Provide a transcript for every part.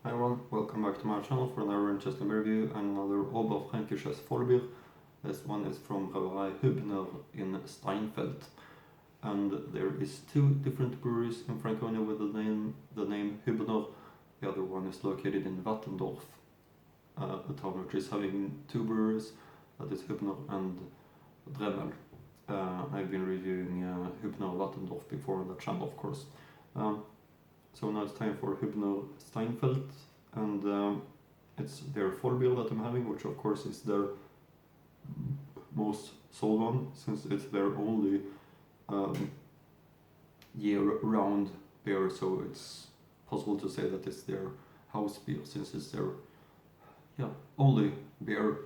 Hi everyone, welcome back to my channel for another interesting review and another Oberfrankisches Vollbier. This one is from Brauerei Hübner in Steinfeld. And there is two different breweries in Franconia with the name Hübner. The other one is located in Wattendorf, a town which is having two breweries, that is Hübner and Dremmel. I've been reviewing Hübner Wattendorf before on the channel, of course. So now it's time for Hübner Steinfeld, and it's their Vollbier that I'm having, which of course is their most sold one, since it's their only year-round beer, so it's possible to say that it's their house beer, since it's their only beer,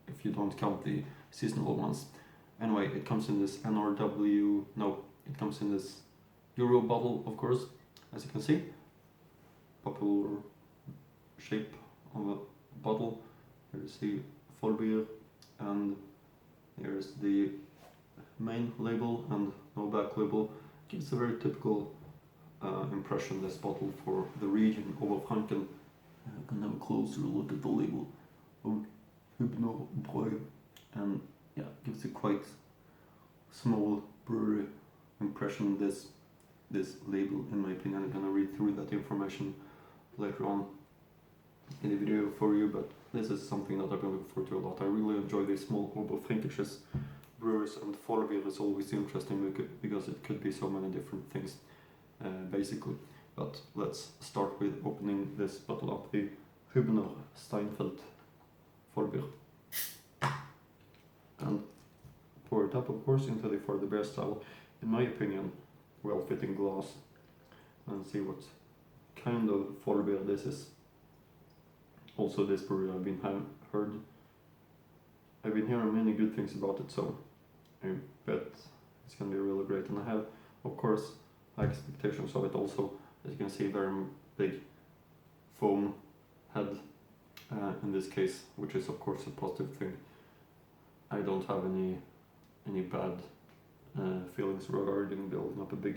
if you don't count the seasonal ones. Anyway, it comes in this it comes in this Euro bottle, of course, as you can see. Popular shape of a bottle. Here's the Vollbier, and here's the main label and no back label. Gives a very typical impression, this bottle, for the region Oberfranken. I can have a closer look at the label of Hübner Brauerei, and gives a quite small brewery impression, this label, in my opinion. I'm gonna read through that information later on in the video for you, but this is something that I've been looking forward to a lot. I really enjoy these small Oberfränkisches brewers, and Vollbier is always interesting because it could be so many different things, basically. But let's start with opening this bottle up, the Hübner Steinfeld Vollbier, and pour it up, of course, into the for the beer style, in my opinion, well-fitting glass, and see what kind of Vollbier this is. Also, this brewery I've been hearing many good things about it, so I bet it's gonna be really great. And I have, of course, high expectations of it also. As you can see, very big foam head in this case, which is of course a positive thing. I don't have any bad feelings regarding building up a big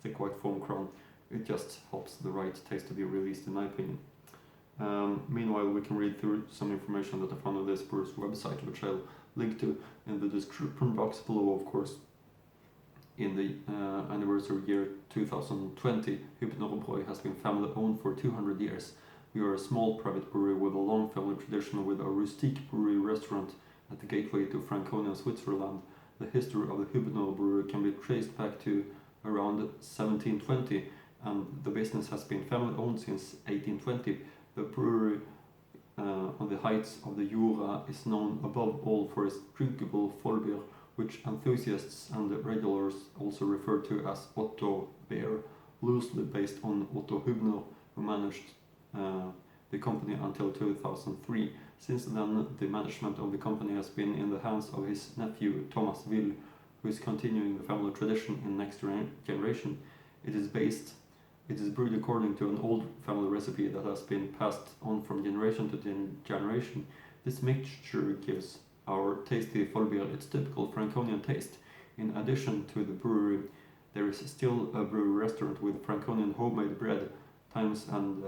thick white foam crown. It just helps the right taste to be released, in my opinion. Meanwhile, we can read through some information that I found on this brewer's website, which I'll link to in the description box below, of course. In the anniversary year 2020, Hübner Brauerei has been family owned for 200 years. We are a small private brewery with a long family tradition, with a rustique brewery restaurant at the gateway to Franconia, Switzerland. The history of the Hübner brewery can be traced back to around 1720, and the business has been family owned since 1820. The brewery on the heights of the Jura is known above all for its drinkable Vollbier, which enthusiasts and regulars also refer to as Otto Beer, loosely based on Otto Hübner, who managed the company until 2003. Since then, the management of the company has been in the hands of his nephew Thomas Will, who is continuing the family tradition in next generation. It is brewed according to an old family recipe that has been passed on from generation to generation. This mixture gives our tasty Vollbier its typical Franconian taste. In addition to the brewery, there is still a brewery restaurant with Franconian homemade bread, times, and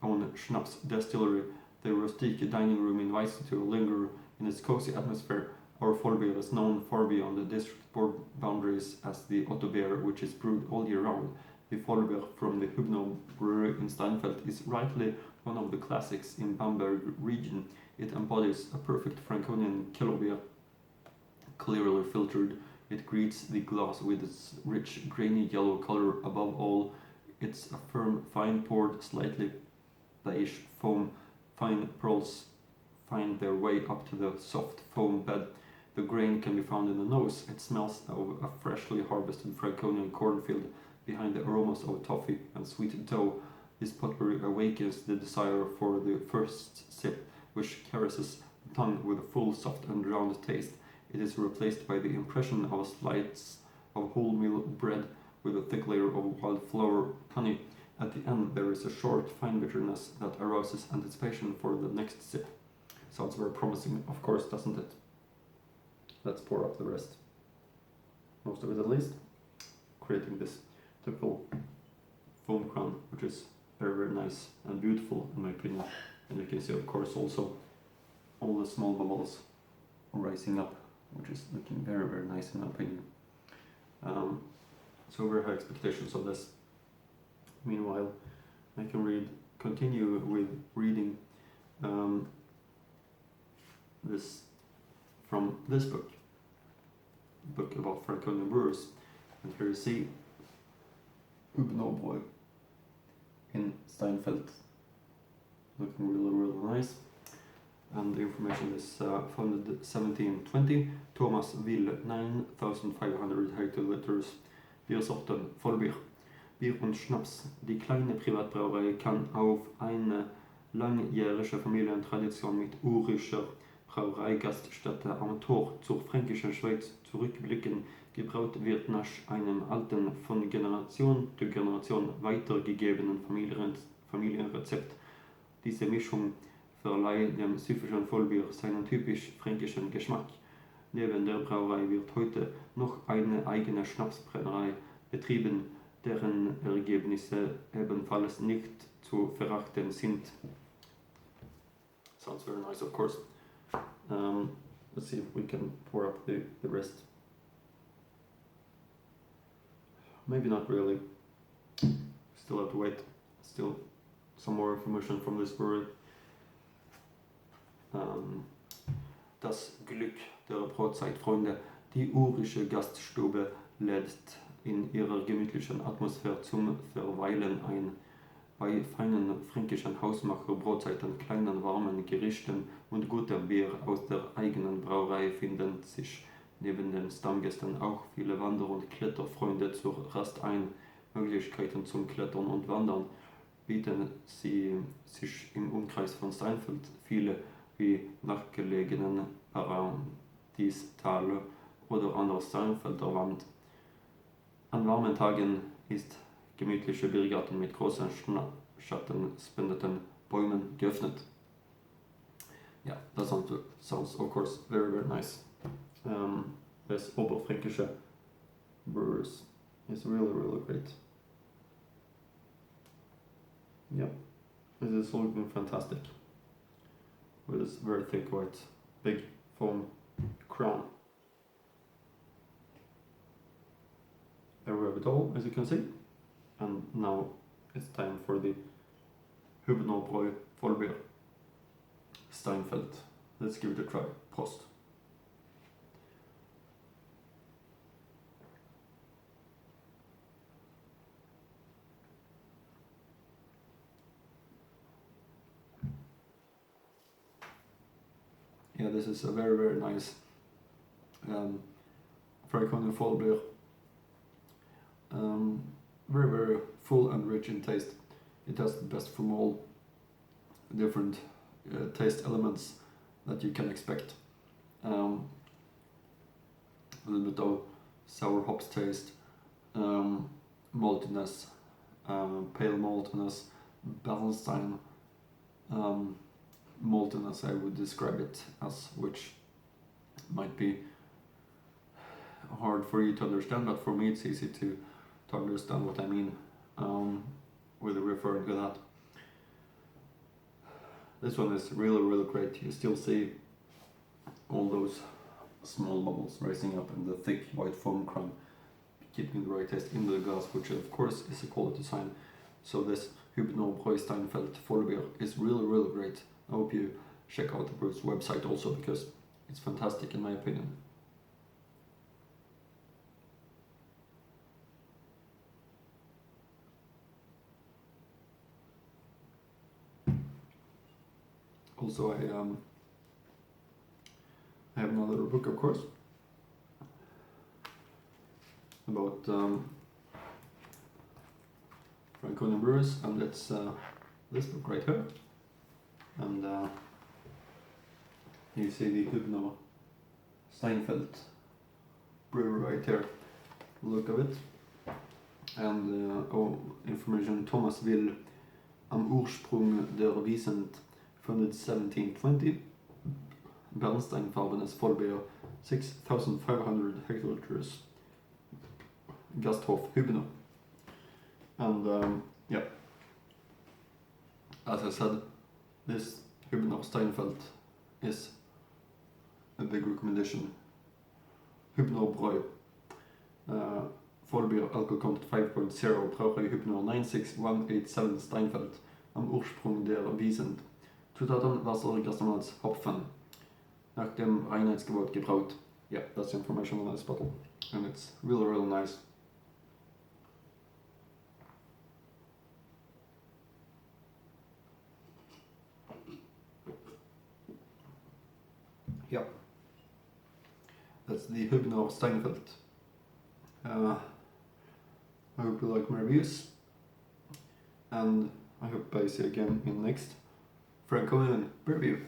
own schnapps distillery. The rustic dining room invites you to linger in its cozy atmosphere. Our Vollbier is known far beyond the district board boundaries as the Otto Beer, which is brewed all year round. The Vollbier from the Hübner brewery in Steinfeld is rightly one of the classics in Bamberg region. It embodies a perfect Franconian kilo beer, clearly filtered. It greets the glass with its rich, grainy yellow color. Above all, it's a firm, fine-poured, slightly beige foam. Fine pearls find their way up to the soft foam bed. The grain can be found in the nose. It smells of a freshly harvested Franconian cornfield. Behind the aromas of toffee and sweet dough, this potpourri awakens the desire for the first sip, which caresses the tongue with a full, soft and round taste. It is replaced by the impression of a slice of wholemeal bread with a thick layer of wildflower honey. At the end, there is a short, fine bitterness that arouses anticipation for the next sip. Sounds very promising, of course, doesn't it? Let's pour up the rest. Most of it at least. Creating this typical foam crown, which is very, very nice and beautiful in my opinion. And you can see, of course, also all the small bubbles rising up, which is looking very, very nice in my opinion. So very high expectations of this. Meanwhile, I can continue with reading this from this book about Franconian brewers. And here you see Hübner in Steinfeld, looking really, really nice. And the information is founded 1720. Thomas Will, 9,500 hectoliters. Biersorten Vollbier. Bier und Schnaps. Die kleine Privatbrauerei kann auf eine langjährige Familientradition mit urischer Brauereigaststätte am Tor zur fränkischen Schweiz zurückblicken. Gebraut wird nach einem alten, von Generation zu Generation weitergegebenen Familienrezept. Diese Mischung verleiht dem süffischen Vollbier seinen typisch fränkischen Geschmack. Neben der Brauerei wird heute noch eine eigene Schnapsbrennerei betrieben, deren Ergebnisse ebenfalls nicht zu verachten sind. Sounds very nice, of course. Let's see if we can pour up the rest. Maybe not really. Still have to wait. Still some more information from this brewery. Das Glück der Brotzeitfreunde. Die urische Gaststube lädt in ihrer gemütlichen Atmosphäre zum Verweilen ein. Bei feinen fränkischen Hausmacher-Brotzeiten, kleinen warmen Gerichten und gutem Bier aus der eigenen Brauerei finden sich neben den Stammgästen auch viele Wander- und Kletterfreunde zur Rast ein. Möglichkeiten zum Klettern und Wandern bieten sie sich im Umkreis von Steinfeld viele, wie nachgelegenen Paradiestal oder an der Steinfelder Wand. An warmen Tagen ist gemütliche Biergarten mit großen schattenspendenden Bäumen geöffnet. Yeah, that sounds of course very, very nice. This Oberfrankische brewers is really, really great. Yeah, this is looking fantastic. With this very thick white, big foam crown. There we have it all, as you can see. And now it's time for the Hübner Vollbier Steinfeld. Let's give it a try. Prost. Yeah, this is a very, very nice Franconian Vollbier. Very, very full and rich in taste. It has the best from all different taste elements that you can expect. A little bit of sour hops taste, maltiness, pale maltiness, Bernstein maltiness, I would describe it as, which might be hard for you to understand, but for me it's easy to understand what I mean with referring to that. This one is really, really great. You still see all those small bubbles rising up in the thick white foam crown, keeping the right taste in the glass, which of course is a quality sign. So this Hübner Steinfeld Vollbier is really, really great. I hope you check out the brew's website also, because it's fantastic in my opinion. Also, I have another book, of course, about Franconian brewers, and it's this book right here. And you see the Hübner Steinfeld brewery right here. Look of it. And information: Thomas Will, am Ursprung der Wiesent, founded 1720. Bernsteinfarbenes Vollbier, 6,500 hectoliters. Gasthof Hübner. And yeah, as I said, this Hübner Steinfeld is a big recommendation. Hübner Brauerei. Vollbier, alcohol content 5.0, Brauerei Hübner 96187 Steinfeld, am Ursprung der Wiesen. Zutaten: Wasser, Gerstenmalz, Hopfen. Nach dem Reinheitsgebot gebraut. Yeah, that's the information on this bottle. And it's really, really nice. Yeah. That's the Hübner Steinfeld. I hope you like my reviews. And I hope I see you again in the next Franco review.